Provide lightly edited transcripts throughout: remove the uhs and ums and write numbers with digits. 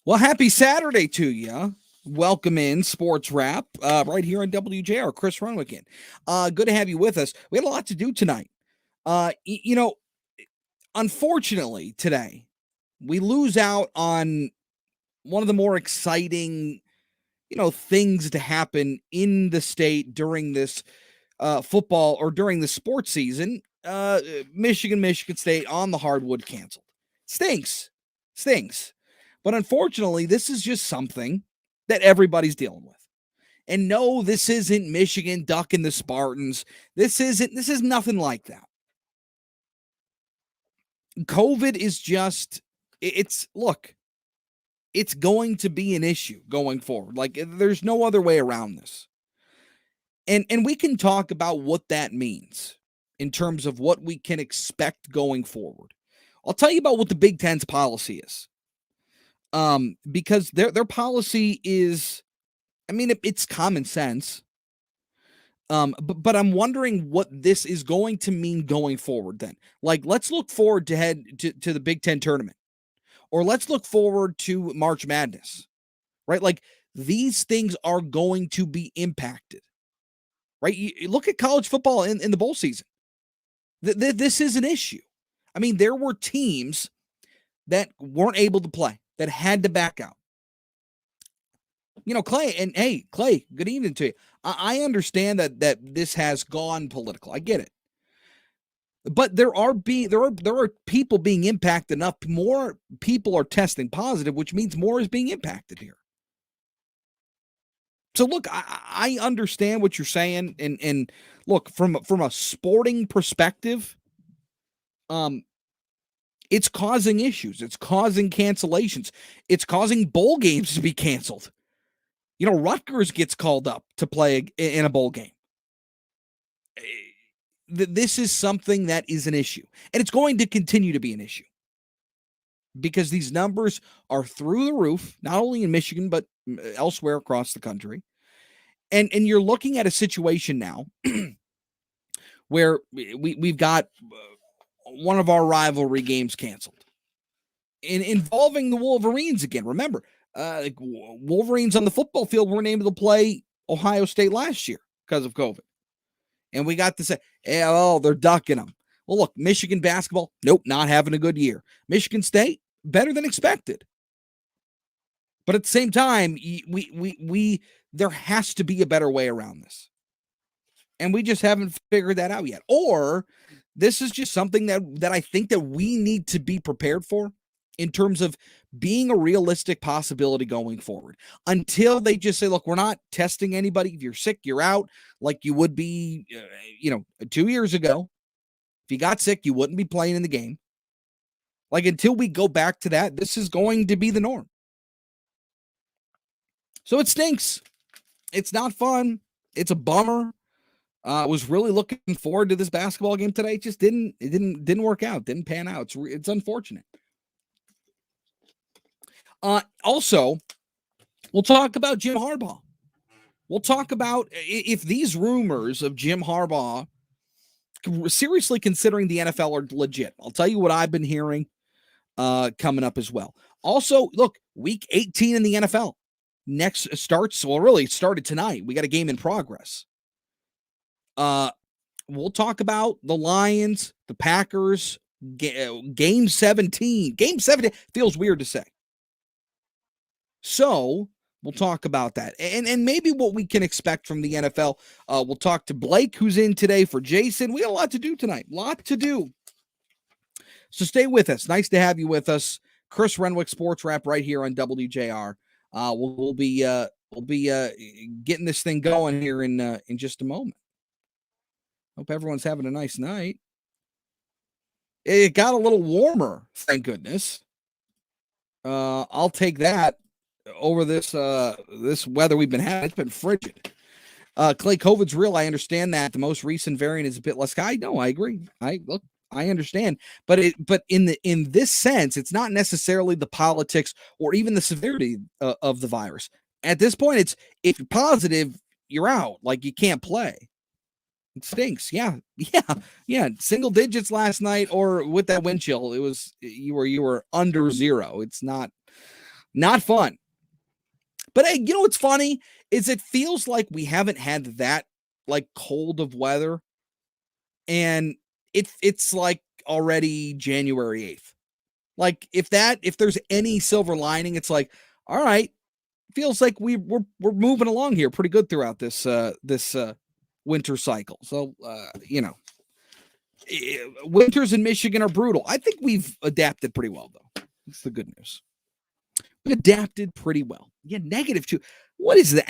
Well, happy Saturday to you. Welcome in Sports Wrap right here on WJR. Chris Renwick in. Good to have you with us. We had a lot to do tonight. Unfortunately, today we lose out on one of the more exciting, things to happen in the state during this football or during the sports season. Michigan State on the hardwood canceled. Stinks. But unfortunately, this is just something that everybody's dealing with. And no, this isn't Michigan ducking the Spartans. This is nothing like that. COVID is just, it's going to be an issue going forward. Like, there's no other way around this. And we can talk about what that means in terms of what we can expect going forward. I'll tell you about what the Big Ten's policy is. Because their policy is, it's common sense. But I'm wondering what this is going to mean going forward then. Like, let's look forward to head to the Big Ten tournament, or let's look forward to March Madness, right? Like, these things are going to be impacted, right? You look at college football in the bowl season. This is an issue. There were teams that weren't able to play, that had to back out. Clay, good evening to you. I understand that this has gone political. I get it. But there are people being impacted enough. More people are testing positive, which means more is being impacted here. So look, I understand what you're saying, and look, from a sporting perspective, it's causing issues. It's causing cancellations. It's causing bowl games to be canceled. Rutgers gets called up to play in a bowl game. This is something that is an issue, and it's going to continue to be an issue because these numbers are through the roof, not only in Michigan, but elsewhere across the country. And you're looking at a situation now where we've got one of our rivalry games canceled, involving the Wolverines again. Remember, Wolverines on the football field weren't able to play Ohio State last year because of COVID. And we got to say, they're ducking them. Well, look, Michigan basketball, nope, not having a good year. Michigan State, better than expected. But at the same time, there has to be a better way around this. And we just haven't figured that out yet. Or this is just something that I think that we need to be prepared for in terms of being a realistic possibility going forward, until they just say, look, we're not testing anybody. If you're sick, you're out, like you would be, 2 years ago. If you got sick, you wouldn't be playing in the game. Like, until we go back to that, this is going to be the norm. So it stinks. It's not fun. It's a bummer. I was really looking forward to this basketball game today. It just didn't work out. Didn't pan out. It's unfortunate. Also, we'll talk about Jim Harbaugh. We'll talk about if these rumors of Jim Harbaugh seriously considering the NFL are legit. I'll tell you what I've been hearing coming up as well. Also, look, week 18 in the NFL next starts. Well, really, it started tonight. We got a game in progress. We'll talk about the Lions, the Packers, game 17. Game 17 feels weird to say. So we'll talk about that and maybe what we can expect from the NFL. We'll talk to Blake, who's in today, for Jason. We got a lot to do tonight. Lot to do. So stay with us. Nice to have you with us. Chris Renwick, Sports Wrap, right here on WJR. We'll be getting this thing going here in just a moment. Hope everyone's having a nice night. It got a little warmer, thank goodness. I'll take that over this weather we've been having. It's been frigid. Clay, COVID's real. I understand that. The most recent variant is a bit less. I agree. I understand. But in this sense, it's not necessarily the politics or even the severity of the virus. At this point, it's if you're positive, you're out. Like, you can't play. It stinks. Yeah. Single digits last night, or with that wind chill, it was you were under zero. It's not Not fun. But hey, you know what's funny is it feels like we haven't had that like cold of weather, and it's like already January 8th. Like if there's any silver lining, it's like, all right, feels like we're moving along here pretty good throughout this winter cycle. So winters in Michigan are brutal. I think we've adapted pretty well, though. That's the good news. We adapted pretty well. Yeah, -2. What is that?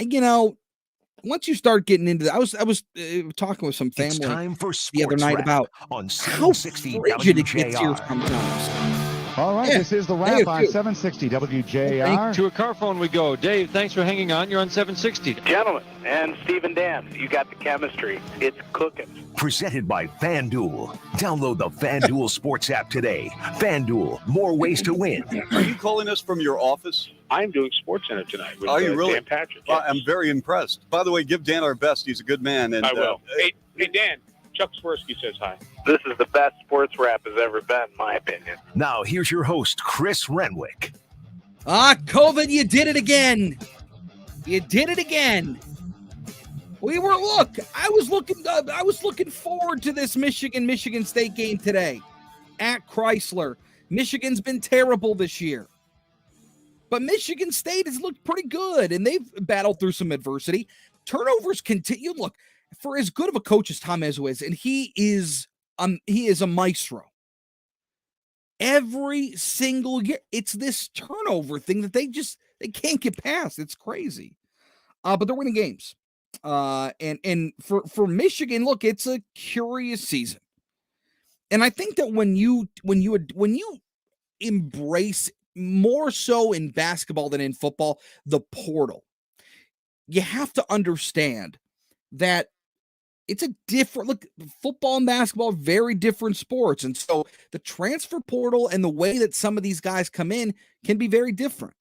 Once you start getting into that, I was talking with some family the other night about on how frigid it gets here sometimes. All right, this is the wrap on 760 WJR. To a car phone we go. Dave, thanks for hanging on. You're on 760. Gentlemen, and Steve and Dan, you got the chemistry. It's cooking. Presented by FanDuel. Download the FanDuel Sports app today. FanDuel, more ways to win. Are you calling us from your office? I'm doing SportsCenter tonight with Are you really? Dan Patrick. Yes. I'm very impressed. By the way, give Dan our best. He's a good man. And, I will. Hey, Dan, Chuck Swirsky says hi. This is the best SportsWrap has ever been, in my opinion. Now, here's your host, Chris Renwick. COVID, you did it again. You did it again. I was looking forward to this Michigan State game today at Chrysler. Michigan's been terrible this year. But Michigan State has looked pretty good, and they've battled through some adversity. Turnovers continue. Look, for as good of a coach as Tom Izzo is, and he is a maestro. Every single year, it's this turnover thing that they can't get past. It's crazy. But they're winning games. And for Michigan, look, it's a curious season. And I think that when you embrace, more so in basketball than in football, the portal, you have to understand that it's a different look. Football and basketball are very different sports. And so the transfer portal and the way that some of these guys come in can be very different.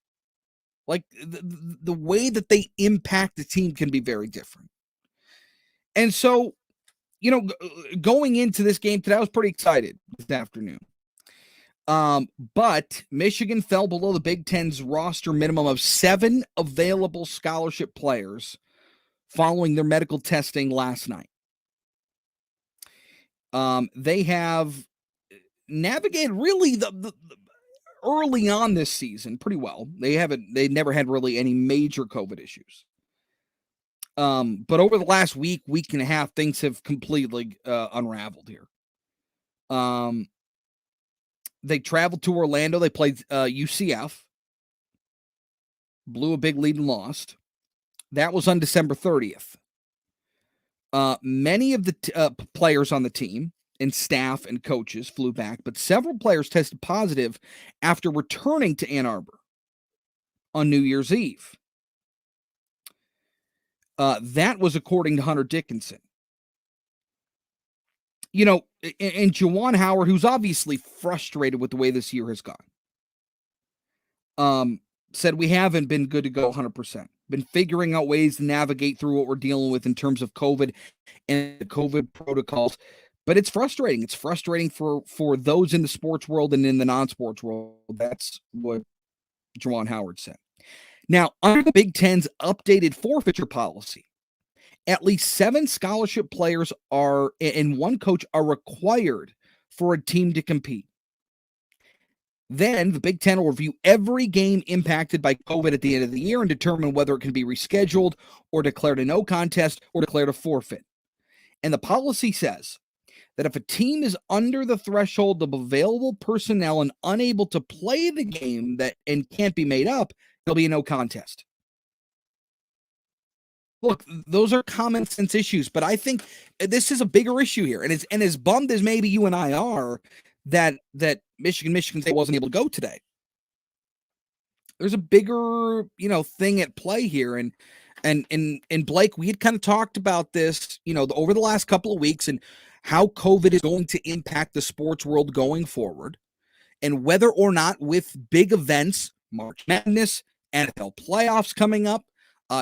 Like the way that they impact the team can be very different. And so, going into this game today, I was pretty excited this afternoon. But Michigan fell below the Big Ten's roster minimum of 7 available scholarship players following their medical testing last night. They have navigated really the early on this season pretty well. They never had really any major COVID issues. But over the last week and a half, things have completely unraveled here. They traveled to Orlando. They played UCF, blew a big lead and lost. That was on December 30th. Many of the players on the team and staff and coaches flew back, but several players tested positive after returning to Ann Arbor on New Year's Eve. That was according to Hunter Dickinson. And Juwan Howard, who's obviously frustrated with the way this year has gone, said we haven't been good to go 100%. Been figuring out ways to navigate through what we're dealing with in terms of COVID and the COVID protocols. But it's frustrating. It's frustrating for those in the sports world and in the non-sports world. That's what Juwan Howard said. Now, under the Big Ten's updated forfeiture policy, at least 7 scholarship players and 1 coach are required for a team to compete. Then the Big Ten will review every game impacted by COVID at the end of the year and determine whether it can be rescheduled or declared a no contest or declared a forfeit. And the policy says that if a team is under the threshold of available personnel and unable to play the game and can't be made up, there'll be a no contest. Look, those are common sense issues, but I think this is a bigger issue here. And as bummed as maybe you and I are that Michigan State wasn't able to go today, there's a bigger, thing at play here. And Blake, we had kind of talked about this, over the last couple of weeks and how COVID is going to impact the sports world going forward, and whether or not with big events, March Madness, NFL playoffs coming up,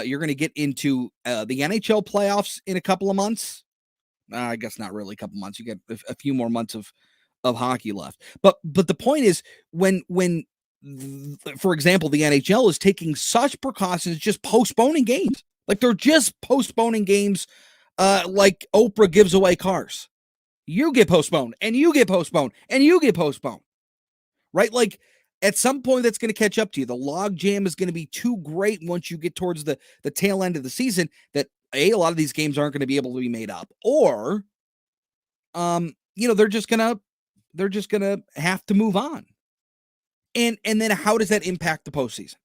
you're going to get into the NHL playoffs in a couple of months. I guess not really a couple months. You get a few more months of hockey left. But the point is, when for example, the NHL is taking such precautions, just postponing games. Like they're just postponing games like Oprah gives away cars. You get postponed, and you get postponed, and you get postponed. Right? Like at some point that's going to catch up to you. The log jam is going to be too great once you get towards the tail end of the season that a lot of these games aren't going to be able to be made up, or they're just gonna have to move on. And then how does that impact the postseason?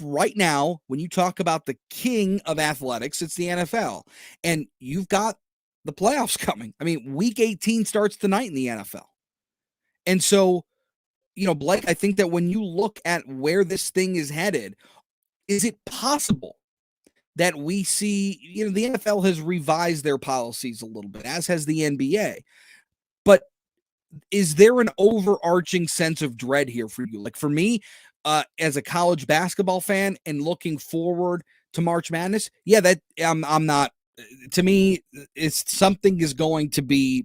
Right now, when you talk about the king of athletics, it's the NFL, and you've got the playoffs coming. I mean, week 18 starts tonight in the NFL. And so, Blake, I think that when you look at where this thing is headed, is it possible that we see, the NFL has revised their policies a little bit, as has the NBA. But is there an overarching sense of dread here for you? Like for me, as a college basketball fan and looking forward to March Madness, that I'm not. To me, there's going to be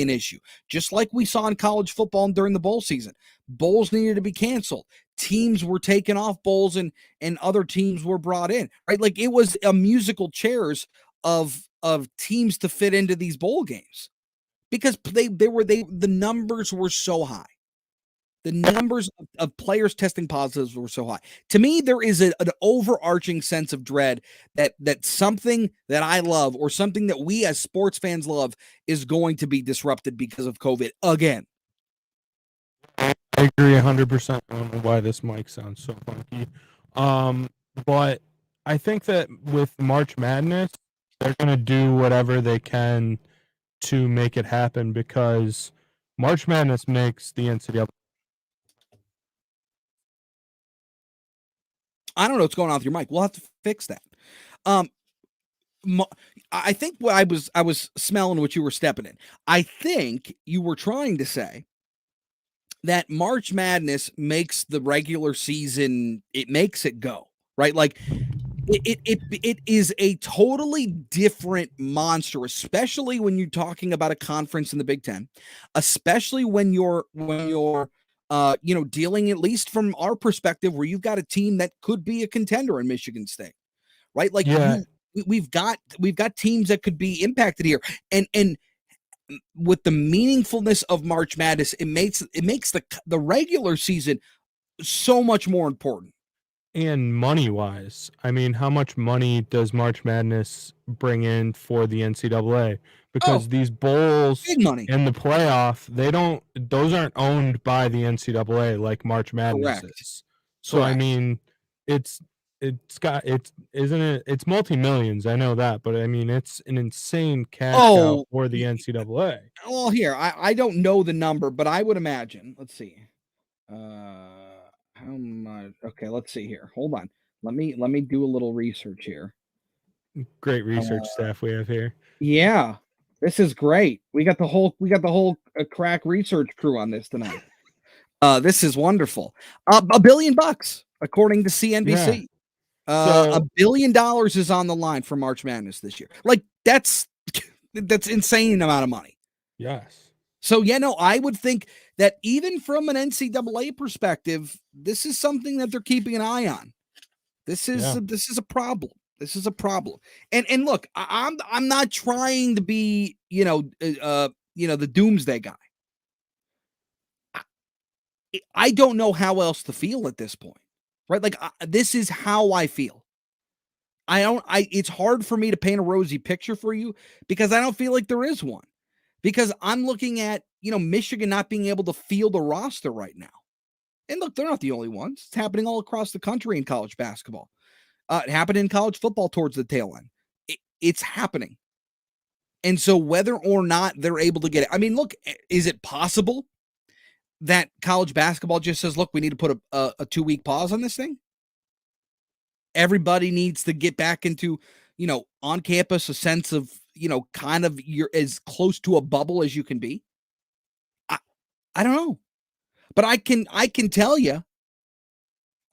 an issue, just like we saw in college football during the bowl season. Bowls needed to be canceled. Teams were taken off bowls and other teams were brought in, right? Like it was a musical chairs of teams to fit into these bowl games because the numbers were so high. The numbers of players testing positives were so high. To me, there is an overarching sense of dread that something that I love or something that we as sports fans love is going to be disrupted because of COVID again. I agree 100%. I don't know why this mic sounds so funky. But I think that with March Madness, they're going to do whatever they can to make it happen because March Madness makes the NCAA. I don't know what's going on with your mic. We'll have to fix that. I think what I was smelling what you were stepping in. I think you were trying to say that March Madness makes the regular season, it makes it go, right? Like it is a totally different monster, especially when you're talking about a conference in the Big Ten, especially when you're dealing, at least from our perspective, where you've got a team that could be a contender in Michigan State, right? Like we've got teams that could be impacted here, and with the meaningfulness of March Madness, it makes the regular season so much more important. And money-wise, I mean, how much money does March Madness bring in for the NCAA? Because these bowls big money in the playoff, those aren't owned by the NCAA like March Madness is. So Correct. I mean, it's multi-millions, I know that, but I mean it's an insane cash cow for the NCAA. Well, here, I don't know the number, but I would imagine. Let's see. How much? Okay, let's see here. Hold on. Let me do a little research here. Great research staff we have here. Yeah, this is great. We got the whole crack research crew on this tonight. This is wonderful. $1 billion according to CNBC. Yeah. $1 billion is on the line for March Madness this year. Like that's insane amount of money. Yes. So, I would think that even from an NCAA perspective, this is something that they're keeping an eye on. This is a problem. This is a problem. And look, I'm not trying to be, the doomsday guy. I don't know how else to feel at this point, right? Like this is how I feel. It's hard for me to paint a rosy picture for you because I don't feel like there is one. Because I'm looking at, Michigan not being able to field a roster right now. And look, they're not the only ones. It's happening all across the country in college basketball. It happened in college football towards the tail end. It's happening. And so whether or not they're able to get it, I mean, look, is it possible that college basketball just says, look, we need to put a 2-week pause on this thing? Everybody needs to get back into, on campus, a sense of, kind of you're as close to a bubble as you can be. I don't know, but I can tell you,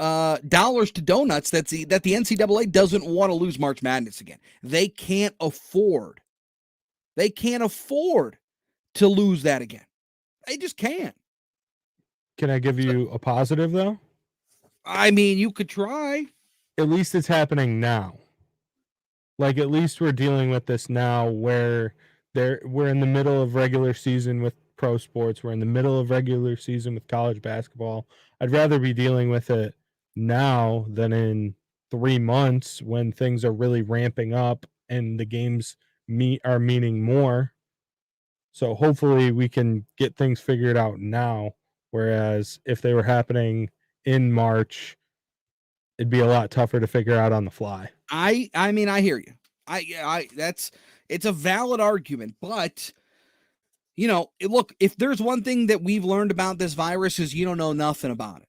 dollars to donuts that the NCAA doesn't want to lose March Madness again. They can't afford to lose that again. They just can't. Can I give you a positive though? I mean, you could try. At least it's happening now. Like at least we're dealing with this now where we're in the middle of regular season with pro sports. We're in the middle of regular season with college basketball. I'd rather be dealing with it now than in 3 months when things are really ramping up and the games are meaning more. So hopefully we can get things figured out now. Whereas if they were happening in March, it'd be a lot tougher to figure out on the fly. I mean, I hear you. It's a valid argument, but look, if there's one thing that we've learned about this virus is you don't know nothing about it.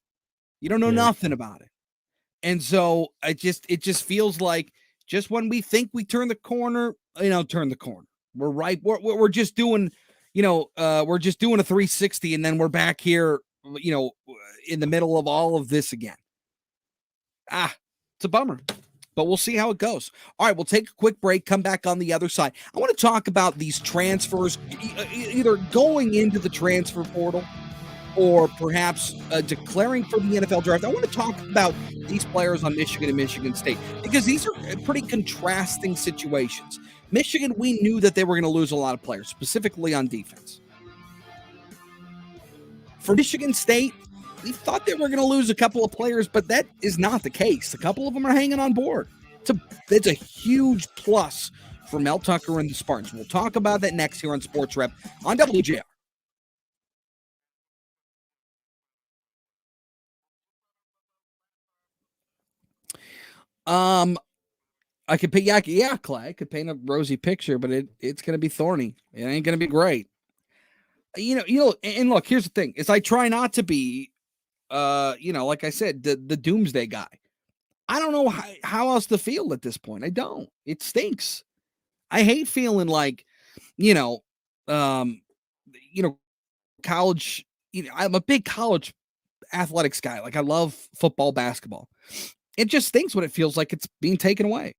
You don't know nothing about it. And so it just feels like just when we think we turn the corner, turn the corner. We're right. We're just doing, we're just doing a 360 and then we're back here, in the middle of all of this again. It's a bummer, but we'll see how it goes. All right, we'll take a quick break, come back on the other side. I want to talk about these transfers, either going into the transfer portal or perhaps declaring for the NFL draft. I want to talk about these players on Michigan and Michigan State because these are pretty contrasting situations. Michigan, we knew that they were going to lose a lot of players, specifically on defense. For Michigan State, we thought they were going to lose a couple of players, but that is not the case. A couple of them are hanging on board. It's a huge plus for Mel Tucker and the Spartans. We'll talk about that next here on SportsWrap on WJR. I could paint, Clay. I could paint a rosy picture, but it's going to be thorny. It ain't going to be great. And look, here's the thing: is I try not to be, like I said, the doomsday guy. I don't know how else to feel at this point. I don't. It stinks. I hate feeling like, college. I'm a big college athletics guy. Like I love football, basketball. It just stinks when it feels like it's being taken away.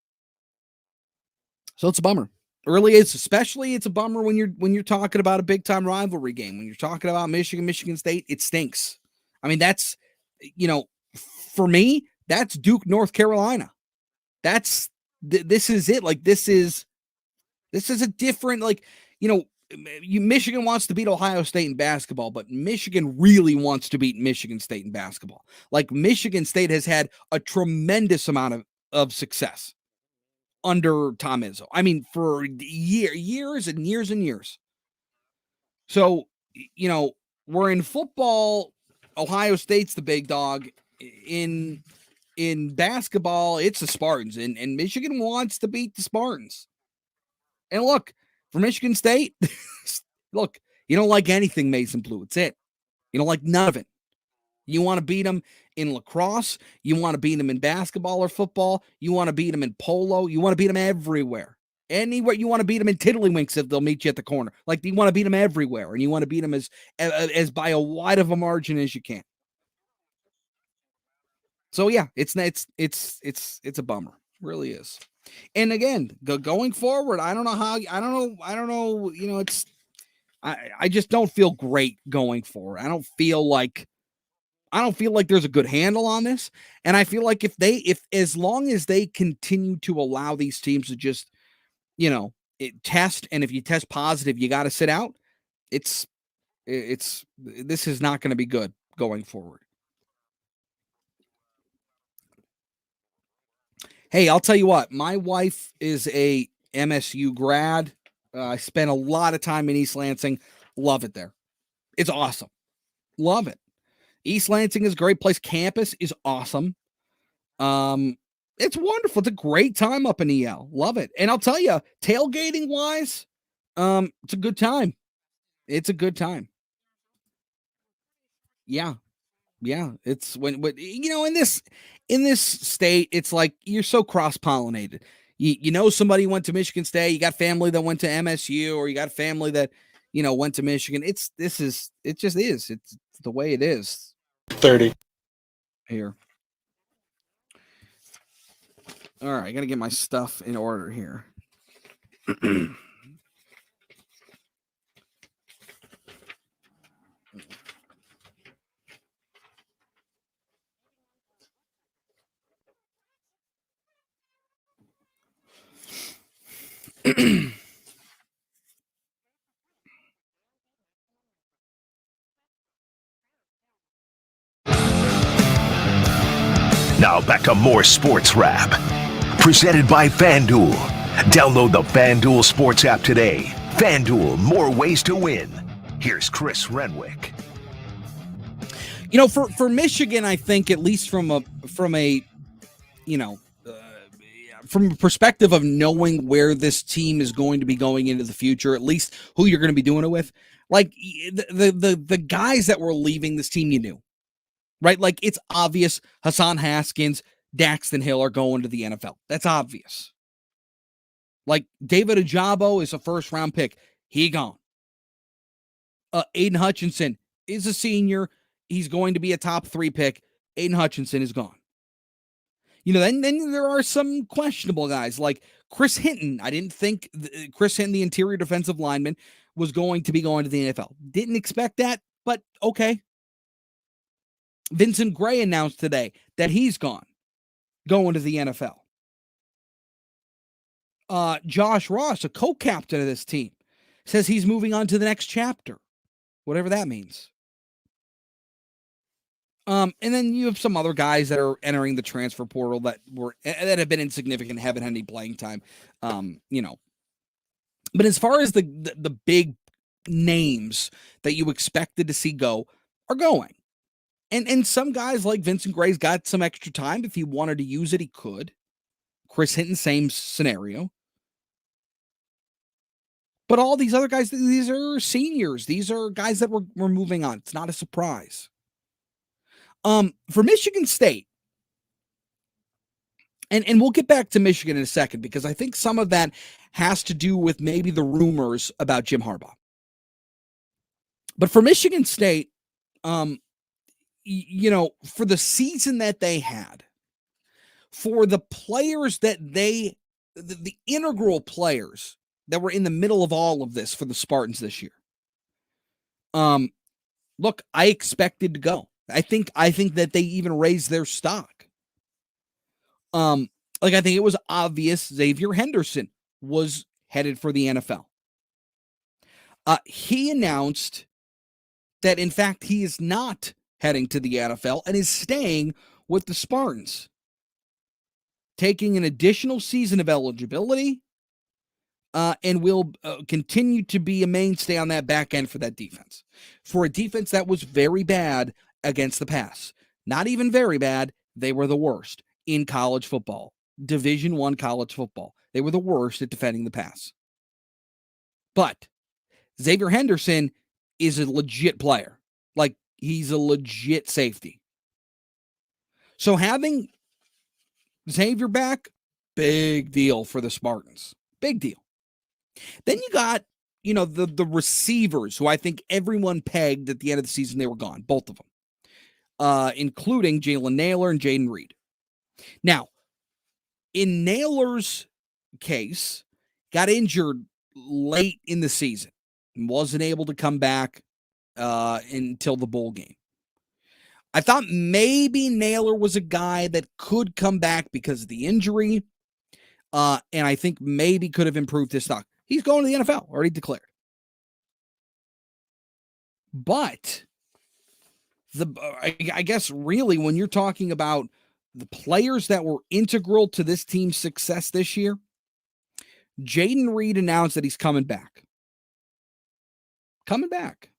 So it's a bummer. It really is. Especially it's a bummer when you're talking about a big time rivalry game. When you're talking about Michigan State, it stinks. I mean, that's, for me, that's Duke, North Carolina. This is it. Like this is a different, Michigan wants to beat Ohio State in basketball, but Michigan really wants to beat Michigan State in basketball. Like Michigan State has had a tremendous amount of success under Tom Izzo. I mean, for years and years and years. So, we're in football. Ohio State's the big dog. In basketball, it's the Spartans, and Michigan wants to beat the Spartans. And look, for Michigan State, look, you don't like anything Mason Blue. It's it. You don't like none of it. You want to beat them in lacrosse. You want to beat them in basketball or football. You want to beat them in polo. You want to beat them everywhere. Anywhere you want to beat them in tiddlywinks if they'll meet you at the corner. Like you want to beat them everywhere, and you want to beat them as by a wide of a margin as you can. So yeah, it's a bummer. It really is. And again, going forward, I don't know. I just don't feel great going forward. I don't feel like there's a good handle on this. And I feel like as long as they continue to allow these teams to just, test, and if you test positive, you got to sit out. This is not going to be good going forward. Hey, I'll tell you what, my wife is a MSU grad. I spent a lot of time in East Lansing. Love it there. It's awesome. Love it. East Lansing is a great place. Campus is awesome. It's wonderful. It's a great time up in EL. Love it. And I'll tell you, tailgating wise, it's a good time. It's a good time. Yeah. Yeah. It's when in this state, it's like you're so cross-pollinated. You know somebody went to Michigan State, you got family that went to MSU, or you got family that, went to Michigan. It just is. It's the way it is. 30. Here. All right, I got to get my stuff in order here. Now back to more Sports Wrap. Presented by FanDuel. Download the FanDuel Sports app today. FanDuel, more ways to win. Here's Chris Renwick. You know, for Michigan, I think at least from a perspective of knowing where this team is going to be going into the future, at least who you're going to be doing it with, like the guys that were leaving this team, you knew, right? Like it's obvious Hassan Haskins, Daxton Hill are going to the NFL. That's obvious. Like David Ojabo is a first-round pick. He gone. Aiden Hutchinson is a senior. He's going to be a top 3 pick. Aiden Hutchinson is gone. You know, then there are some questionable guys like Chris Hinton. I didn't think Chris Hinton, the interior defensive lineman, was going to be going to the NFL. Didn't expect that, but okay. Vincent Gray announced today that he's gone, going to the NFL. Josh Ross, a co-captain of this team, says he's moving on to the next chapter, whatever that means. And then you have some other guys that are entering the transfer portal that have been insignificant, haven't had any playing time. You know, but as far as the big names that you expected to see go are going, and some guys like Vincent Gray's got some extra time. If he wanted to use it, he could. Chris Hinton, same scenario. But all these other guys, these are seniors. These are guys that we're moving on. It's not a surprise. For Michigan State, and we'll get back to Michigan in a second because I think some of that has to do with maybe the rumors about Jim Harbaugh. But for Michigan State, you know, for the season that they had, for the players that the integral players that were in the middle of all of this for the Spartans this year. Look, I expected to go. I think that they even raised their stock. Like I think it was obvious Xavier Henderson was headed for the NFL. He announced that in fact he is not heading to the NFL and is staying with the Spartans, taking an additional season of eligibility, and will continue to be a mainstay on that back end for that defense. For a defense that was very bad against the pass. Not even very bad. They were the worst in college football. Division I college football. They were the worst at defending the pass. But Xavier Henderson is a legit player. Like, he's a legit safety. So having Xavier back, big deal for the Spartans. Big deal. Then you got, you know, the receivers who I think everyone pegged at the end of the season they were gone. Both of them. Including Jalen Nailor and Jayden Reed. Now, in Nailor's case, got injured late in the season and wasn't able to come back until the bowl game. I thought maybe Nailor was a guy that could come back because of the injury, and I think maybe could have improved his stock. He's going to the NFL, already declared. But I guess really when you're talking about the players that were integral to this team's success this year, Jayden Reed announced that he's coming back. Coming back.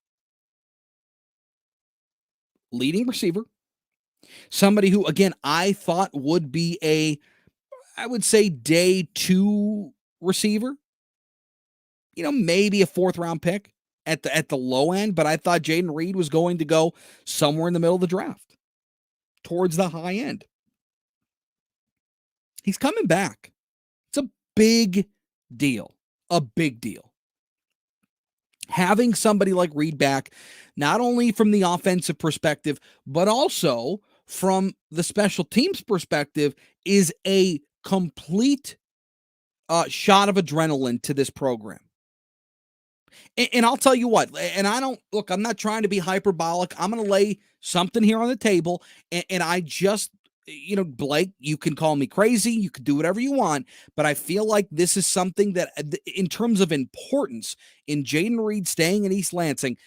Leading receiver. Somebody who, again, I thought would be I would say day 2 receiver. You know, maybe a 4th-round pick at the low end, but I thought Jayden Reed was going to go somewhere in the middle of the draft, towards the high end. He's coming back. It's a big deal. A big deal. Having somebody like Reed back, not only from the offensive perspective, but also from the special teams perspective, is a complete shot of adrenaline to this program. And I'll tell you what, and I'm not trying to be hyperbolic. I'm going to lay something here on the table, and I just Blake, you can call me crazy. You can do whatever you want. But I feel like this is something that, in terms of importance in Jayden Reed staying in East Lansing,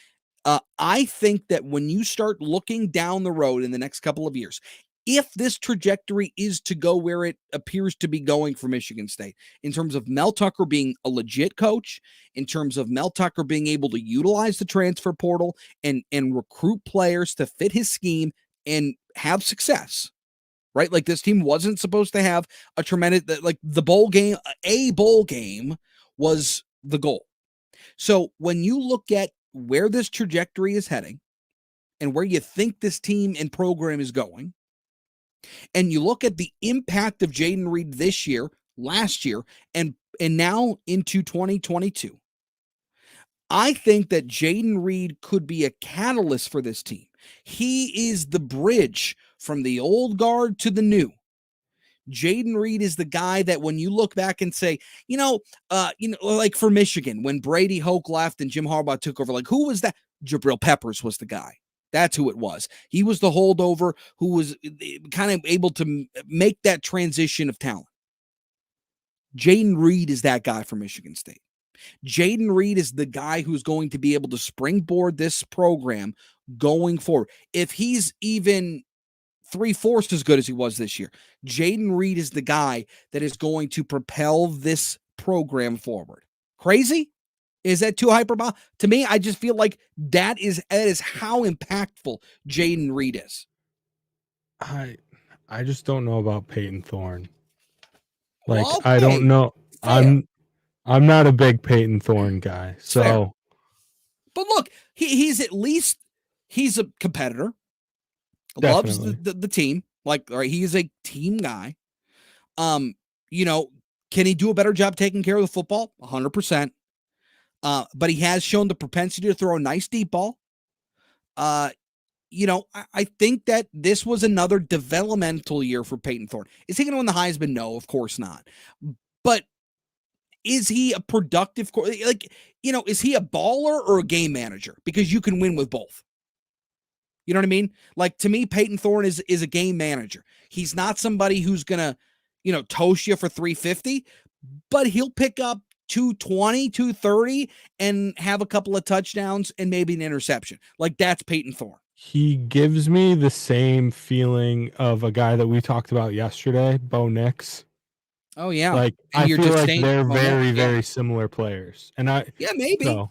I think that when you start looking down the road in the next couple of years, if this trajectory is to go where it appears to be going for Michigan State, in terms of Mel Tucker being a legit coach, in terms of Mel Tucker being able to utilize the transfer portal and recruit players to fit his scheme and have success, right? Like, this team wasn't supposed to have a tremendous, like, a bowl game was the goal. So when you look at where this trajectory is heading and where you think this team and program is going, and you look at the impact of Jayden Reed this year, last year, and now into 2022, I think that Jayden Reed could be a catalyst for this team. He is the bridge from the old guard to the new. Jayden Reed is the guy that when you look back and say, like for Michigan, when Brady Hoke left and Jim Harbaugh took over, like, who was that? Jabril Peppers was the guy. That's who it was. He was the holdover who was kind of able to make that transition of talent. Jayden Reed is that guy for Michigan State. Jayden Reed is the guy who's going to be able to springboard this program going forward. If he's even 3/4 as good as he was this year, Jayden Reed is the guy that is going to propel this program forward. Crazy? Is that too hyperbole? To me, I just feel like that is how impactful Jayden Reed is. I just don't know about Peyton Thorne. Like, well, I don't know. Fair. I'm not a big Peyton Thorne guy. So, fair. But look, he's at least he's a competitor. Definitely. Loves the team. Like, right, he is a team guy. Can he do a better job taking care of the football? 100%. But he has shown the propensity to throw a nice deep ball. I think that this was another developmental year for Peyton Thorne. Is he going to win the Heisman? No, of course not. But is he a productive, is he a baller or a game manager? Because you can win with both. You know what I mean? Like, to me, Peyton Thorne is a game manager. He's not somebody who's going to, toast you for 350, but he'll pick up 220, 230 and have a couple of touchdowns and maybe an interception. Like, that's Peyton Thorne. He gives me the same feeling of a guy that we talked about yesterday, Bo Nix. Oh, yeah. Like, I feel like they're very similar players. And maybe. So.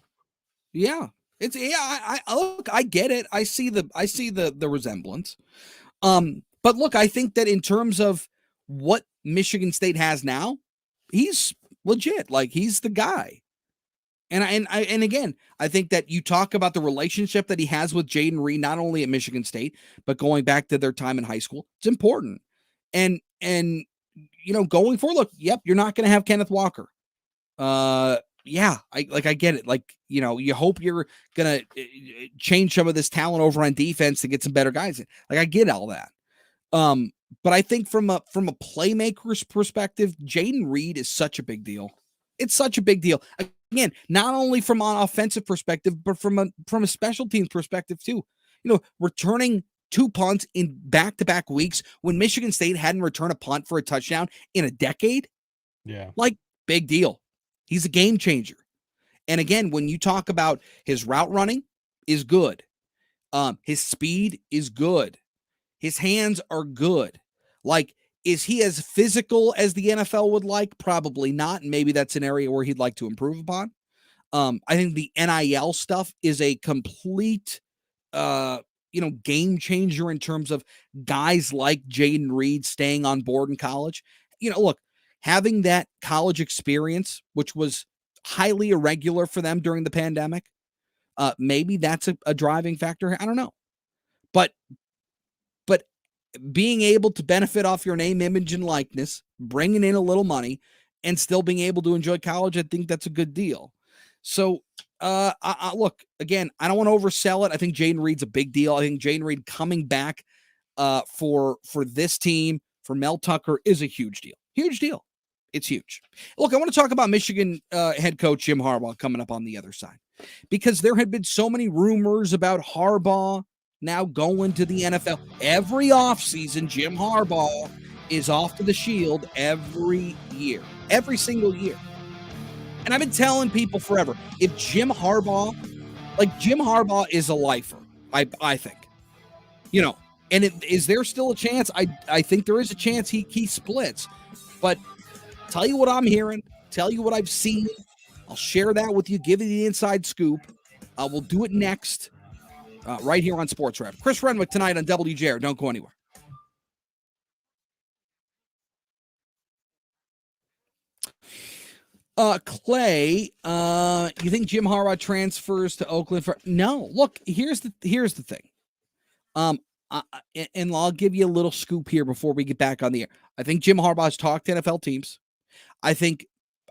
Yeah. I get it. I see the resemblance. But look, I think that in terms of what Michigan State has now, he's legit. Like, he's the guy. And again, I think that you talk about the relationship that he has with Jayden Reed, not only at Michigan State, but going back to their time in high school. It's important. And going forward, look, yep, you're not going to have Kenneth Walker. I get it. Like, you hope you're going to change some of this talent over on defense to get some better guys in. Like, I get all that. But I think from a playmaker's perspective, Jayden Reed is such a big deal. It's such a big deal. Again, not only from an offensive perspective, but from a special teams perspective too. Returning 2 punts in back-to-back weeks when Michigan State hadn't returned a punt for a touchdown in a decade. Yeah. Like, big deal. He's a game changer. And again, when you talk about his route running is good. His speed is good. His hands are good. Like, is he as physical as the NFL would like? Probably not. And maybe that's an area where he'd like to improve upon. I think the NIL stuff is a complete, game changer in terms of guys like Jayden Reed staying on board in college. Look, having that college experience, which was highly irregular for them during the pandemic, maybe that's a driving factor. I don't know. But being able to benefit off your name, image, and likeness, bringing in a little money, and still being able to enjoy college, I think that's a good deal. So, look, again, I don't want to oversell it. I think Jayden Reed's a big deal. I think Jayden Reed coming back for this team, for Mel Tucker, is a huge deal. Huge deal. It's huge. Look, I want to talk about Michigan head coach Jim Harbaugh coming up on the other side, because there had been so many rumors about Harbaugh now going to the NFL. Every offseason, Jim Harbaugh is off to the Shield every year, every single year. And I've been telling people forever, if Jim Harbaugh is a lifer, I think. And is there still a chance? I think there is a chance he splits. But tell you what I'm hearing, tell you what I've seen. I'll share that with you, give you the inside scoop. We'll do it next, right here on SportsWrap. Chris Renwick tonight on WJR. Don't go anywhere. Clay, you think Jim Harbaugh transfers to Oakland? No. Look, here's the thing. And I'll give you a little scoop here before we get back on the air. I think Jim Harbaugh's talked to NFL teams. I think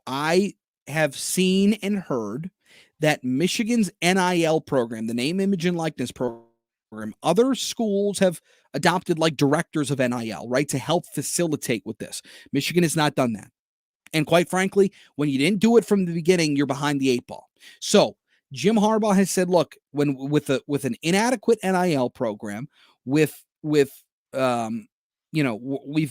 I have seen and heard that Michigan's NIL program, the name, image, and likeness program, other schools have adopted like directors of NIL, right, to help facilitate with this. Michigan has not done that. And quite frankly, when you didn't do it from the beginning, you're behind the 8 ball. So Jim Harbaugh has said, look, when with an inadequate NIL program, we've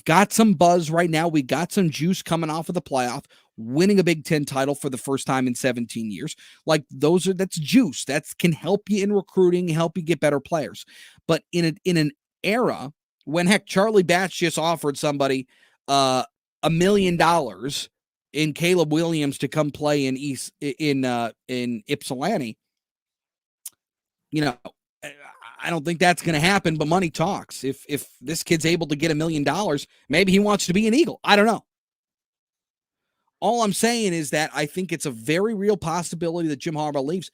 got some buzz right now. We got some juice coming off of the playoff, winning a Big Ten title for the first time in 17 years. Like that's juice. That can help you in recruiting, help you get better players. But in an era when Charlie Batch just offered somebody $1 million in Caleb Williams to come play in Ypsilanti, I don't think that's going to happen, but money talks. If this kid's able to get $1 million, maybe he wants to be an Eagle. I don't know. All I'm saying is that I think it's a very real possibility that Jim Harbaugh leaves.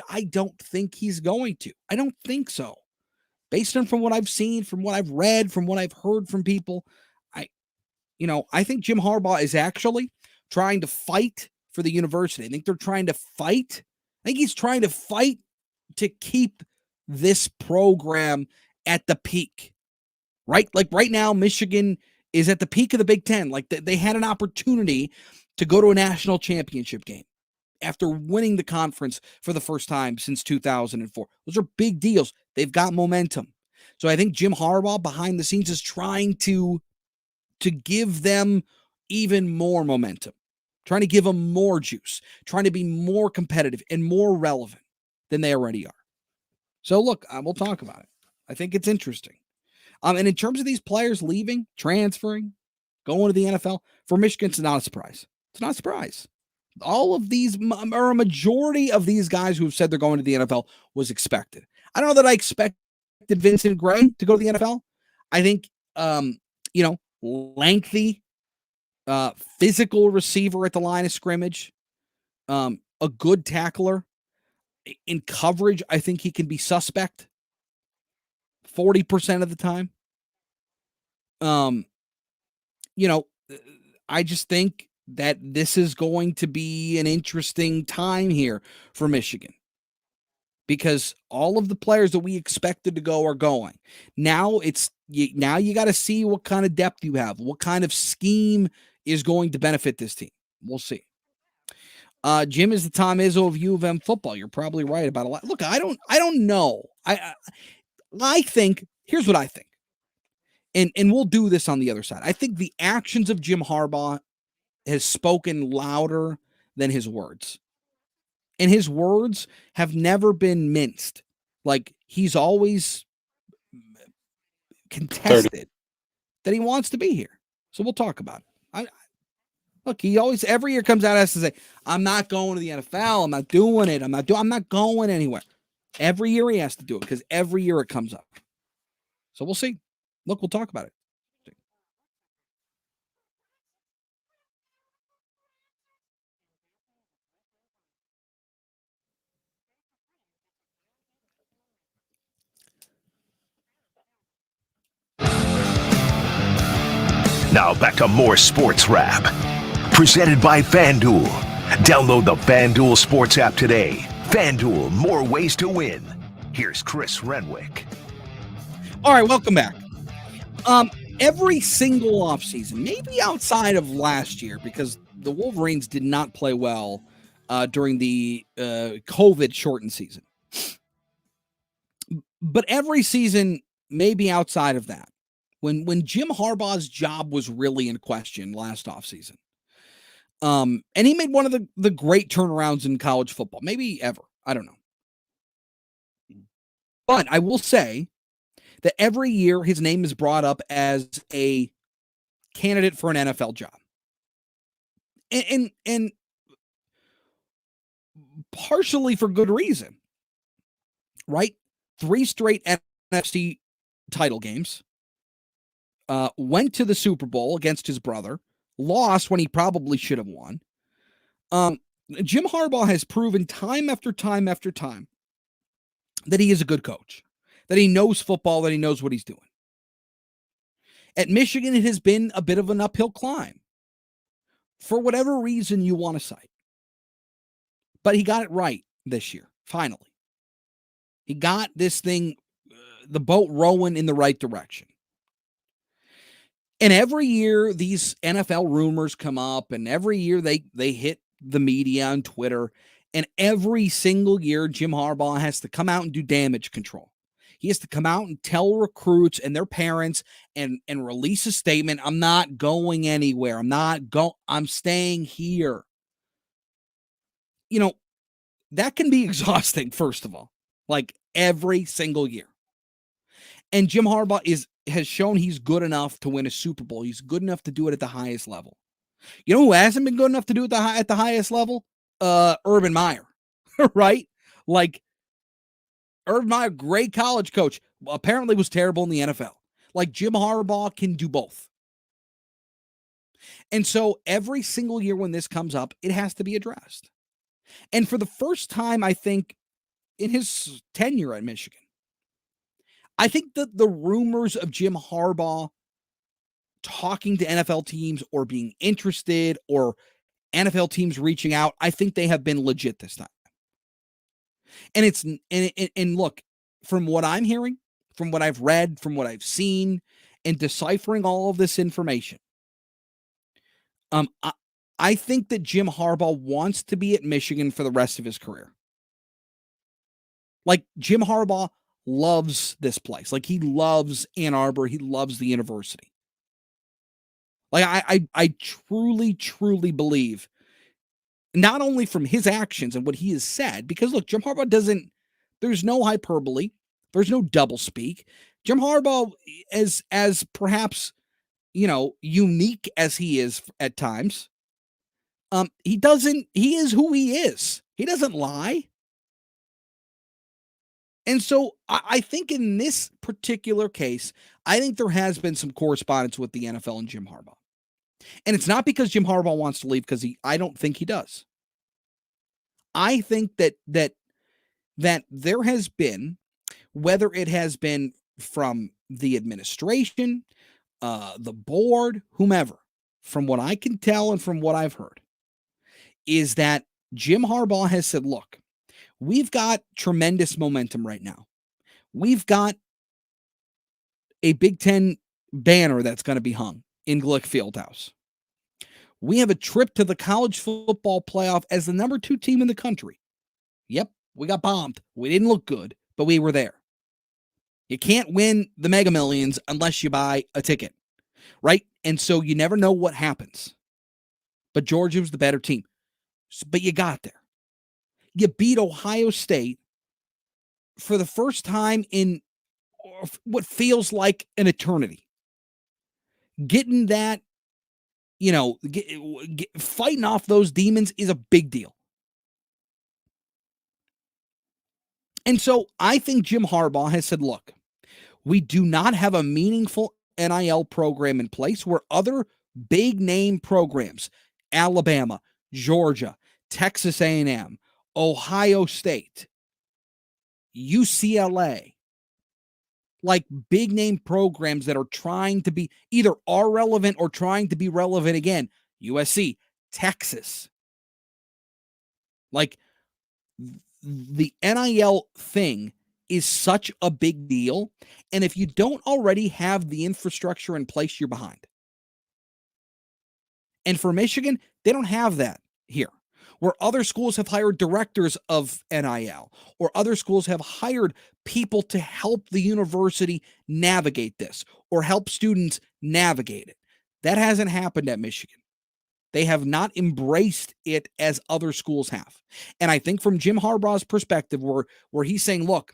I don't think he's going to. I don't think so. Based on from what I've seen, from what I've read, from what I've heard from people, I think Jim Harbaugh is actually trying to fight for the university. I think they're trying to fight. I think he's trying to fight to keep this program at the peak, right? Like right now, Michigan is at the peak of the Big Ten. Like they had an opportunity to go to a national championship game after winning the conference for the first time since 2004. Those are big deals. They've got momentum. So I think Jim Harbaugh behind the scenes is trying to give them even more momentum, trying to give them more juice, trying to be more competitive and more relevant than they already are. So look, we'll talk about it. I think it's interesting. And in terms of these players leaving, transferring, going to the NFL, for Michigan, it's not a surprise. It's not a surprise. All of these, or a majority of these guys who have said they're going to the NFL was expected. I don't know that I expected Vincent Gray to go to the NFL. I think, lengthy, physical receiver at the line of scrimmage, a good tackler. In coverage, I think he can be suspect 40% of the time. I just think that this is going to be an interesting time here for Michigan because all of the players that we expected to go are going. Now you got to see what kind of depth you have, what kind of scheme is going to benefit this team. We'll see. Jim is the Tom Izzo of U of M football. You're probably right about a lot. Look, I don't know. I think, here's what I think. And we'll do this on the other side. I think the actions of Jim Harbaugh has spoken louder than his words. And his words have never been minced. Like he's always contested that he wants to be here. So we'll talk about it. Look, he always, every year comes out and has to say, I'm not going to the NFL. I'm not doing it. I'm not going anywhere. Every year he has to do it because every year it comes up. So we'll see. Look, we'll talk about it. Now back to more Sports Wrap. Presented by FanDuel. Download the FanDuel Sports app today. FanDuel, more ways to win. Here's Chris Renwick. All right, welcome back. Every single offseason, maybe outside of last year, because the Wolverines did not play well during the COVID-shortened season. But every season, maybe outside of that, when Jim Harbaugh's job was really in question last offseason, and he made one of the great turnarounds in college football, maybe ever. I don't know. But I will say that every year his name is brought up as a candidate for an NFL job. And partially for good reason, right? 3 straight NFC title games, went to the Super Bowl against his brother, lost when he probably should have won. Jim Harbaugh has proven time after time after time that he is a good coach, that he knows football, that he knows what he's doing. At Michigan, it has been a bit of an uphill climb for whatever reason you want to cite. But he got it right this year, finally. He got this thing, the boat rowing in the right direction. And every year, these NFL rumors come up, and every year they hit the media on Twitter, and every single year, Jim Harbaugh has to come out and do damage control. He has to come out and tell recruits and their parents and release a statement. I'm not going anywhere. I'm staying here. You know, that can be exhausting, first of all, like every single year. And Jim Harbaugh has shown he's good enough to win a Super Bowl. He's good enough to do it at the highest level. You know who hasn't been good enough to do it at the highest level? Urban Meyer, right? Like, Urban Meyer, great college coach, apparently was terrible in the NFL. Like, Jim Harbaugh can do both. And so every single year when this comes up, it has to be addressed. And for the first time, I think, in his tenure at Michigan, I think that the rumors of Jim Harbaugh talking to NFL teams or being interested or NFL teams reaching out, I think they have been legit this time. And look, from what I'm hearing, from what I've read, from what I've seen, and deciphering all of this information, I think that Jim Harbaugh wants to be at Michigan for the rest of his career. Like, Jim Harbaugh loves this place. Like, he loves Ann Arbor. He loves the university. Like, I truly, truly believe, not only from his actions and what he has said, because look, Jim Harbaugh there's no hyperbole. There's no doublespeak. Jim Harbaugh, as perhaps, unique as he is at times, he is who he is. He doesn't lie. And so I think in this particular case, I think there has been some correspondence with the NFL and Jim Harbaugh. And it's not because Jim Harbaugh wants to leave, because I don't think he does. I think that there has been, whether it has been from the administration, the board, whomever, from what I can tell and from what I've heard, is that Jim Harbaugh has said, look, we've got tremendous momentum right now. We've got a Big Ten banner that's going to be hung in Glick Fieldhouse. We have a trip to the college football playoff as the number 2 team in the country. Yep, we got bombed. We didn't look good, but we were there. You can't win the Mega Millions unless you buy a ticket, right? And so you never know what happens. But Georgia was the better team. But you got there. You beat Ohio State for the first time in what feels like an eternity. Getting that, fighting off those demons is a big deal. And so I think Jim Harbaugh has said, look, we do not have a meaningful NIL program in place where other big name programs, Alabama, Georgia, Texas A&M, Ohio State, UCLA, like big name programs that are trying to be either are relevant or trying to be relevant again. USC, Texas. Like, the NIL thing is such a big deal. And if you don't already have the infrastructure in place, you're behind. And for Michigan, they don't have that here. where other schools have hired directors of NIL, or other schools have hired people to help the university navigate this or help students navigate it. That hasn't happened at Michigan. They have not embraced it as other schools have. And I think from Jim Harbaugh's perspective, where he's saying, look,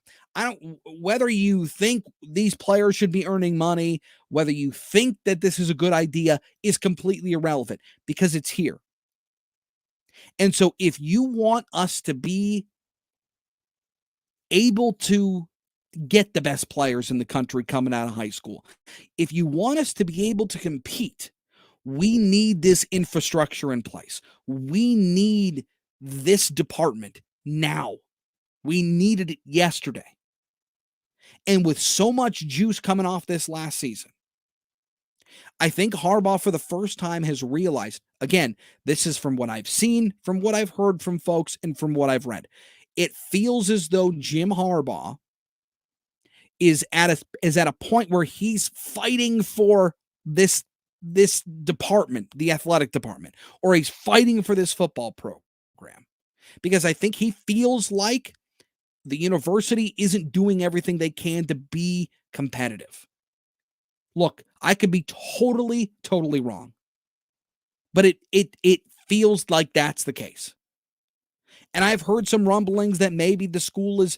whether you think these players should be earning money, whether you think that this is a good idea, is completely irrelevant because it's here. And so if you want us to be able to get the best players in the country coming out of high school, if you want us to be able to compete, we need this infrastructure in place. We need this department now. We needed it yesterday. And with so much juice coming off this last season, I think Harbaugh for the first time has realized, again, this is from what I've seen, from what I've heard from folks, and from what I've read. It feels as though Jim Harbaugh is at a point where he's fighting for this department, the athletic department, or he's fighting for this football program, because I think he feels like the university isn't doing everything they can to be competitive. Look, I could be totally wrong, but it feels like that's the case. And I've heard some rumblings that maybe the school is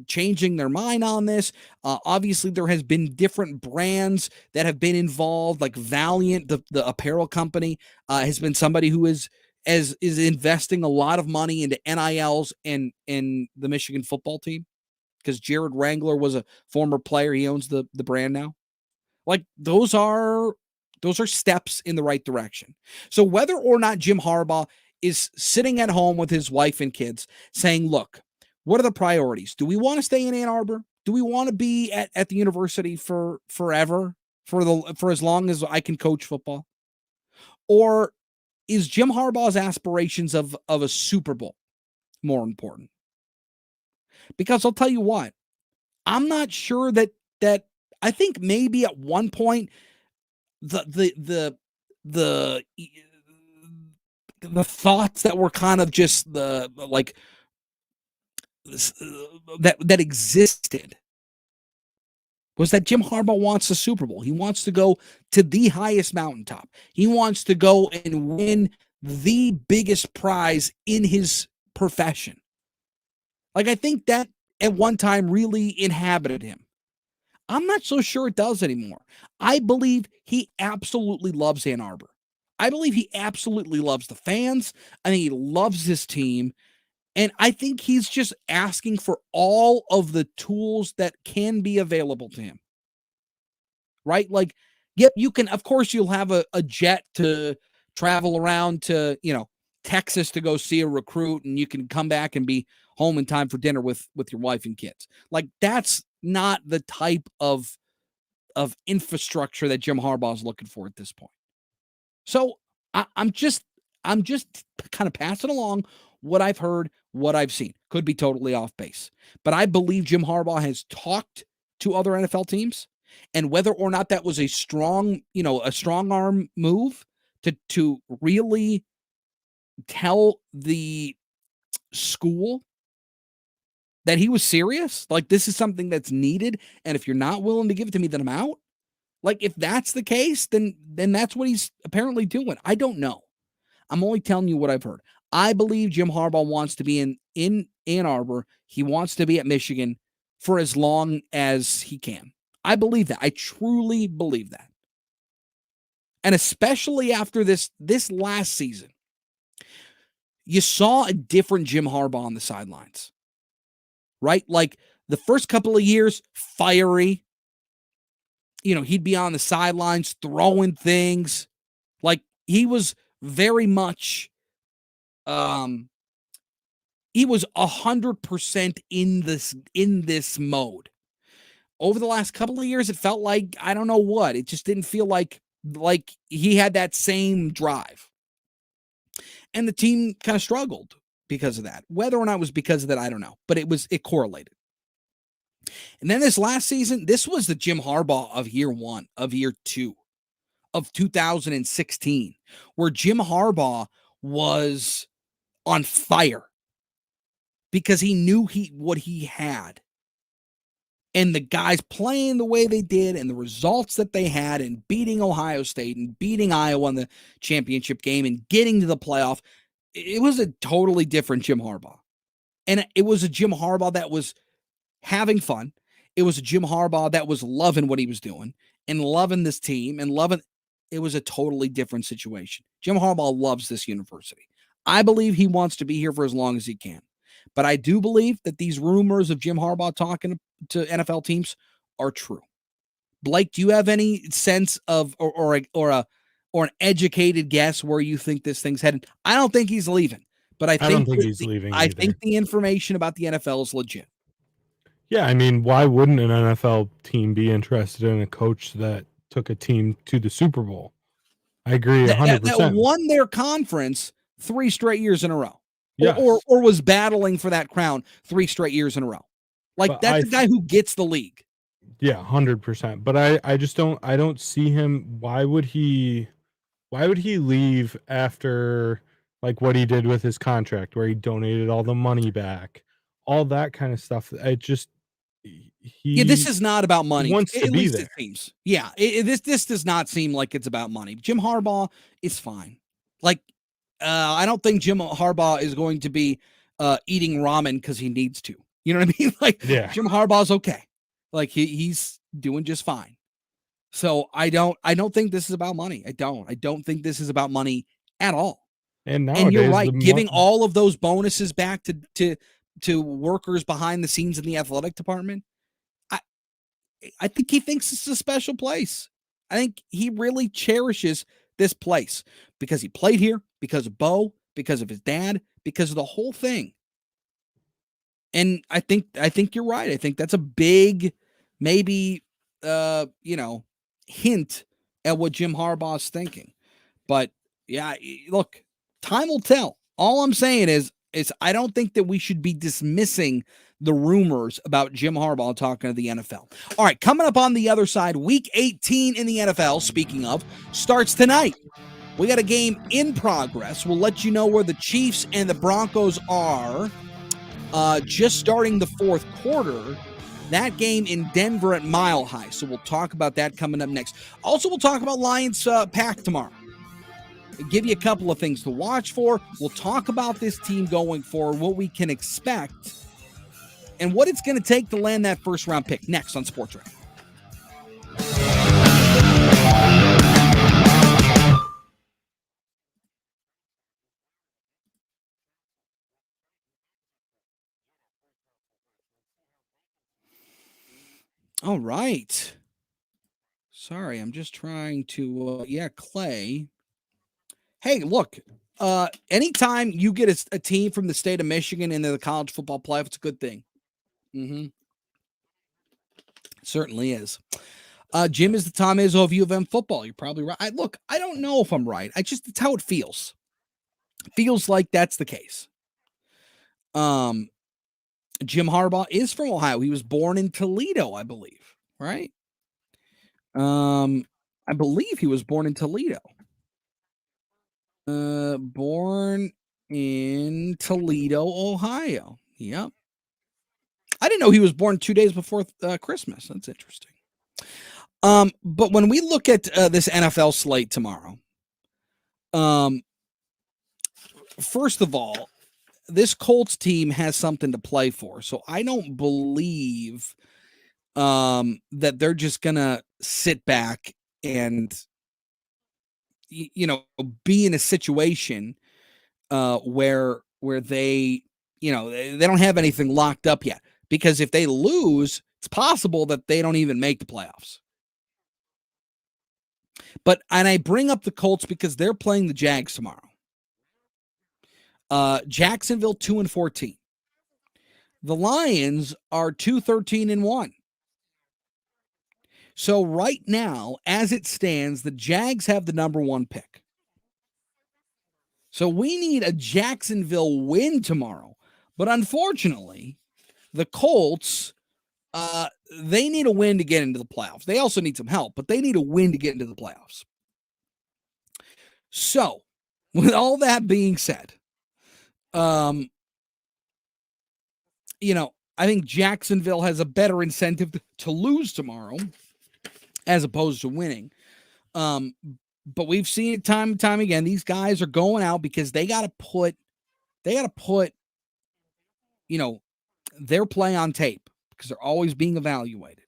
changing their mind on this. Obviously, there has been different brands that have been involved, like Valiant, the apparel company, has been somebody who is investing a lot of money into NILs and in the Michigan football team, because Jared Wrangler was a former player. He owns the brand now. Like, those are steps in the right direction. So whether or not Jim Harbaugh is sitting at home with his wife and kids saying, look, what are the priorities? Do we want to stay in Ann Arbor? Do we want to be at the university for forever, for as long as I can coach football? Or is Jim Harbaugh's aspirations of a Super Bowl more important? Because I'll tell you what, I'm not sure that I think maybe at one point the thoughts that were kind of just that existed was that Jim Harbaugh wants a Super Bowl. He wants to go to the highest mountaintop. He wants to go and win the biggest prize in his profession. Like, I think that at one time really inhabited him. I'm not so sure it does anymore. I believe he absolutely loves Ann Arbor. I believe he absolutely loves the fans. I think he loves his team. And I think he's just asking for all of the tools that can be available to him. Right? Like, yep, you can, of course, you'll have a jet to travel around to, Texas to go see a recruit, and you can come back and be home in time for dinner with your wife and kids. Like, that's not the type of infrastructure that Jim Harbaugh is looking for at this point. So I'm just kind of passing along what I've heard, what I've seen. Could be totally off base, but I believe Jim Harbaugh has talked to other NFL teams, and whether or not that was a strong arm move to really tell the school that he was serious, like, this is something that's needed, and if you're not willing to give it to me, then I'm out. Like, if that's the case, then that's what he's apparently doing. I don't know. I'm only telling you what I've heard. I believe Jim Harbaugh wants to be in Ann Arbor. He wants to be at Michigan for as long as he can. I believe that. I truly believe that. And especially after this last season, you saw a different Jim Harbaugh on the sidelines, right? Like, the first couple of years, fiery. He'd be on the sidelines throwing things. Like, he was very much, he was 100% in this mode. Over the last couple of years, it felt like, I don't know what, it just didn't feel like he had that same drive. And the team kind of struggled because of that. Whether or not it was because of that, I don't know, but it correlated. And then this last season, this was the Jim Harbaugh of year one, of year two, of 2016, where Jim Harbaugh was on fire because he knew what he had. And the guys playing the way they did and the results that they had and beating Ohio State and beating Iowa in the championship game and getting to the playoff, it was a totally different Jim Harbaugh. And it was a Jim Harbaugh that was having fun. It was a Jim Harbaugh that was loving what he was doing and loving this team and loving. It was a totally different situation. Jim Harbaugh loves this university. I believe he wants to be here for as long as he can. But I do believe that these rumors of Jim Harbaugh talking to NFL teams are true. Blake, do you have any sense of or an educated guess where you think this thing's headed? I don't think he's leaving, but I don't think he's leaving. I think the information about the NFL is legit. Yeah, I mean, why wouldn't an NFL team be interested in a coach that took a team to the Super Bowl? I agree 100%. That won their conference 3 straight years in a row. Yes. Or was battling for that crown 3 straight years in a row. Like, but that's the guy who gets the league. Yeah, 100%. But I just don't see him. Why would he leave after like what he did with his contract where he donated all the money back, all that kind of stuff? This is not about money. He wants to be there. It seems. Yeah, this does not seem like it's about money. Jim Harbaugh is fine. Like, I don't think Jim Harbaugh is going to be eating ramen because he needs to. You know what I mean? Like, yeah. Jim Harbaugh's okay. Like he's doing just fine. So I don't think this is about money. I don't think this is about money at all. And you're right, giving all of those bonuses back to workers behind the scenes in the athletic department. I think he thinks it's a special place. I think he really cherishes this place because he played here, because of Bo, because of his dad, because of the whole thing. And I think you're right. I think that's a big, maybe, hint at what Jim Harbaugh's thinking. But yeah, look, time will tell. All I'm saying is I don't think that we should be dismissing the rumors about Jim Harbaugh talking to the NFL. All right, coming up on the other side, Week 18 in the NFL, speaking of, starts tonight. We got a game in progress. We'll let you know where the Chiefs and the Broncos are just starting the fourth quarter. That game in Denver at Mile High. So we'll talk about that coming up next. Also, we'll talk about Lions Pack tomorrow. I'll give you a couple of things to watch for. We'll talk about this team going forward, what we can expect, and what it's going to take to land that first-round pick next on SportsWrap. All right. Sorry, I'm just trying to, Clay. Hey, look, anytime you get a team from the state of Michigan into the college football playoff, it's a good thing. Mm-hmm. Certainly is. Jim is the Tom Izzo of U of M football. You're probably right. I don't know if I'm right. It's how it feels. It feels like that's the case. Jim Harbaugh is from Ohio. He was born in Toledo, I believe, right? I believe he was born in Toledo. Born in Toledo, Ohio. Yep. I didn't know he was born 2 days before Christmas. That's interesting. But when we look at this NFL slate tomorrow, first of all, this Colts team has something to play for. So I don't believe that they're just going to sit back and, be in a situation where they, they don't have anything locked up yet. Because if they lose, it's possible that they don't even make the playoffs. And I bring up the Colts because they're playing the Jags tomorrow. Jacksonville 2-14. The Lions are 2-13-1. So right now, as it stands, the Jags have the number 1 pick. So we need a Jacksonville win tomorrow. But unfortunately, the Colts, they need a win to get into the playoffs. They also need some help, but they need a win to get into the playoffs. So, with all that being said, I think Jacksonville has a better incentive to lose tomorrow as opposed to winning. But we've seen it time and time again. These guys are going out because they got to put, their play on tape because they're always being evaluated.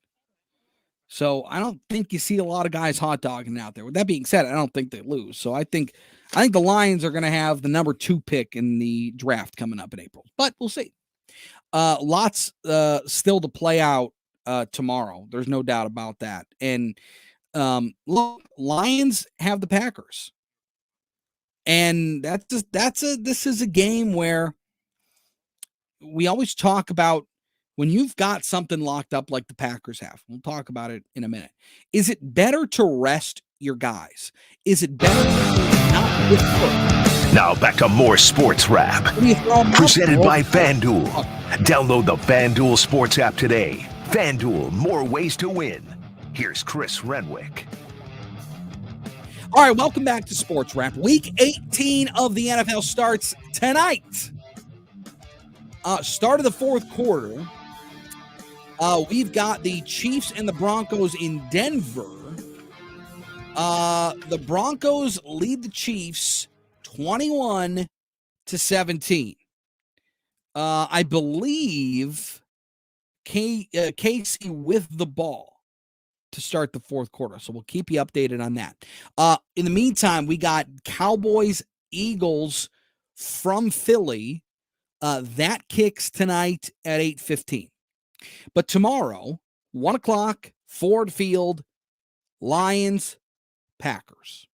So I don't think you see a lot of guys hot dogging out there. With that being said, I don't think they lose. So I think the Lions are going to have the number 2 pick in the draft coming up in April, but we'll see. Lots still to play out tomorrow. There's no doubt about that. And look, Lions have the Packers. And this is a game where we always talk about when you've got something locked up like the Packers have. We'll talk about it in a minute. Is it better to rest your guys? Is it better to not get hurt? Now back to more Sports Wrap. Presented by FanDuel. Download the FanDuel Sports app today. FanDuel, more ways to win. Here's Chris Renwick. All right, welcome back to Sports Wrap. Week 18 of the NFL starts tonight. Start of the fourth quarter. We've got the Chiefs and the Broncos in Denver. The Broncos lead the Chiefs 21-17. I believe Casey with the ball to start the fourth quarter. So we'll keep you updated on that. In the meantime, we got Cowboys, Eagles from Philly. That kicks tonight at 8:15. But tomorrow, 1 o'clock, Ford Field, Lions, Packers.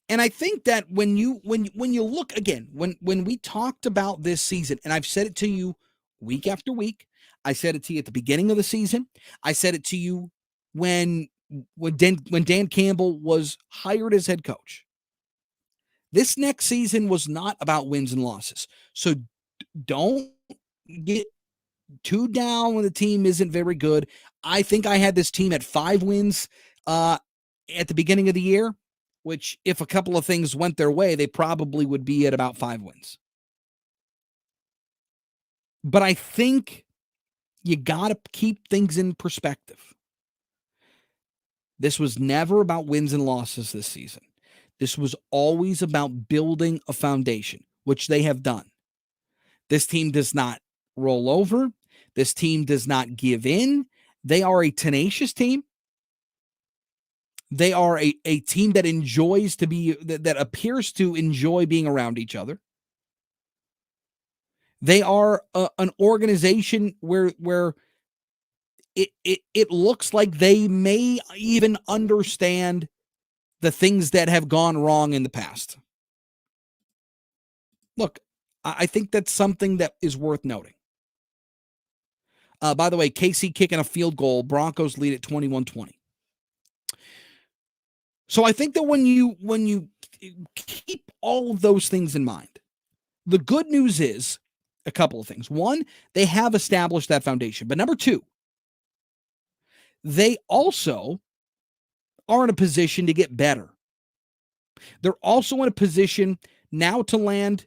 And I think that when you look again, when we talked about this season, and I've said it to you week after week, I said it to you at the beginning of the season. I said it to you when Dan Campbell was hired as head coach. This next season was not about wins and losses. So don't get too down when the team isn't very good. I think I had this team at 5 wins at the beginning of the year, which if a couple of things went their way, they probably would be at about 5 wins. But I think you got to keep things in perspective. This was never about wins and losses this season. This was always about building a foundation, which they have done. This team does not roll over. This team does not give in. They are a tenacious team. They are a team that enjoys to be, that appears to enjoy being around each other. They are an organization where it looks like they may even understand the things that have gone wrong in the past. Look, I think that's something that is worth noting. By the way, KC kicking a field goal. Broncos lead at 21-20. So I think that when you keep all of those things in mind, the good news is a couple of things. One, they have established that foundation. But number two, they also are in a position to get better. They're also in a position now to land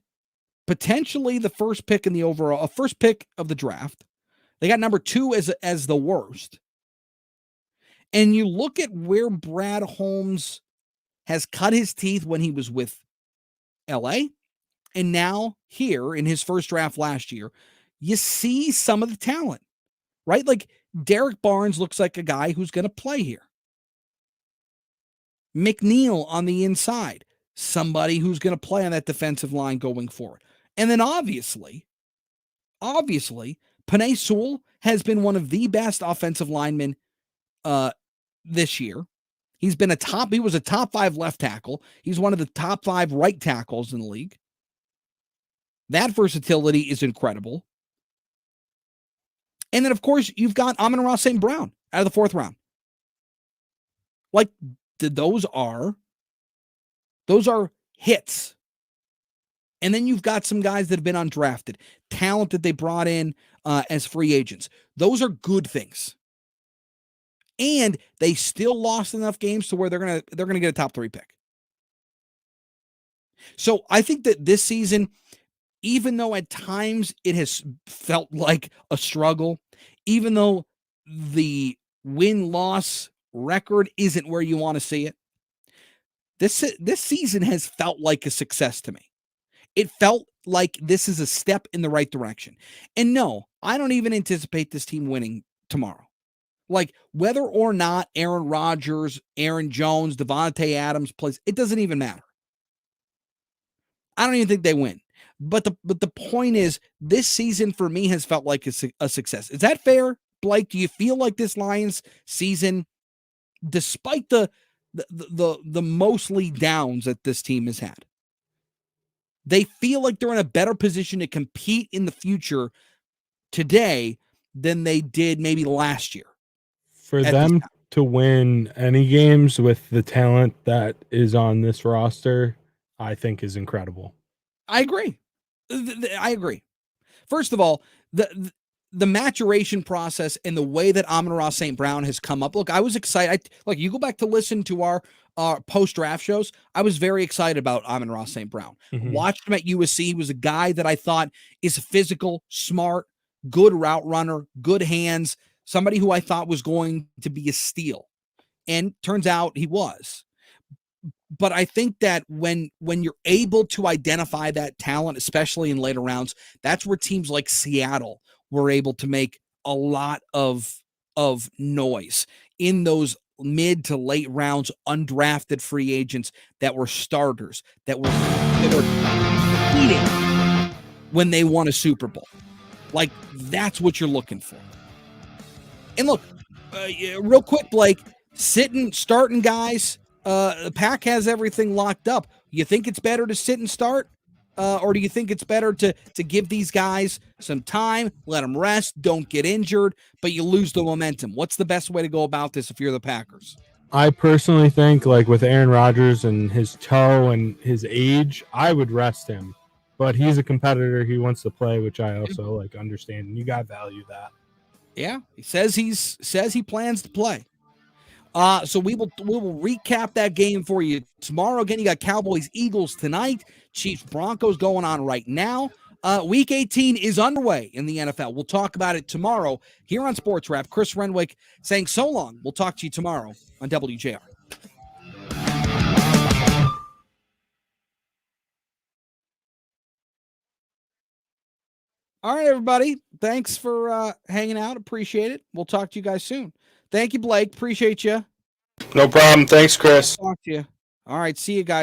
potentially the first pick in the overall, first pick of the draft. They got number 2 as the worst. And you look at where Brad Holmes has cut his teeth when he was with LA, and now here in his first draft last year, you see some of the talent, right? Like Derek Barnes looks like a guy who's going to play here. McNeil on the inside, somebody who's going to play on that defensive line going forward. And then obviously, Penei Sewell has been one of the best offensive linemen this year. He was a top 5 left tackle. He's one of the top 5 right tackles in the league. That versatility is incredible. And then, of course, you've got Amon-Ra St. Brown out of the 4th round. Like, those are hits. And then you've got some guys that have been undrafted, talent that they brought in as free agents. Those are good things. And they still lost enough games to where they're gonna get a top 3 pick. So I think that this season, even though at times it has felt like a struggle, even though the win-loss record isn't where you want to see it, this season has felt like a success to me. It felt like this is a step in the right direction. And no, I don't even anticipate this team winning tomorrow. Like, whether or not Aaron Rodgers, Aaron Jones, Devontae Adams plays, it doesn't even matter. I don't even think they win. But the point is, this season for me has felt like a success. Is that fair, Blake? Do you feel like this Lions season, despite the mostly downs that this team has had, they feel like they're in a better position to compete in the future today than they did maybe last year? For them to win any games with the talent that is on this roster, I think is incredible. I agree. First of all, the maturation process and the way that Amon-Ra St. Brown has come up. Look, I was excited. You go back to listen to our post-draft shows. I was very excited about Amon-Ra St. Brown. Mm-hmm. Watched him at USC. He was a guy that I thought is physical, smart, good route runner, good hands, somebody who I thought was going to be a steal. And turns out he was. But I think that when you're able to identify that talent, especially in later rounds, that's where teams like Seattle were able to make a lot of noise in those mid to late rounds, undrafted free agents that were starters, that were competing when they won a Super Bowl. Like, that's what you're looking for. And look, real quick, Blake, starting guys, the Pack has everything locked up. You think it's better to sit and start? Or do you think it's better to give these guys some time, let them rest, don't get injured, but you lose the momentum? What's the best way to go about this if you're the Packers? I personally think, like, with Aaron Rodgers and his toe and his age, I would rest him. But he's a competitor. He wants to play, which I also understand. And you got to value that. Yeah, he says he plans to play. So we will recap that game for you tomorrow. Again, you got Cowboys Eagles tonight, Chiefs Broncos going on right now. Week 18 is underway in the NFL. We'll talk about it tomorrow here on SportsWrap. Chris Renwick saying so long. We'll talk to you tomorrow on WJR. All right, everybody. Thanks for hanging out. Appreciate it. We'll talk to you guys soon. Thank you, Blake. Appreciate you. No problem. Thanks, Chris. Talk to you. All right. See you guys.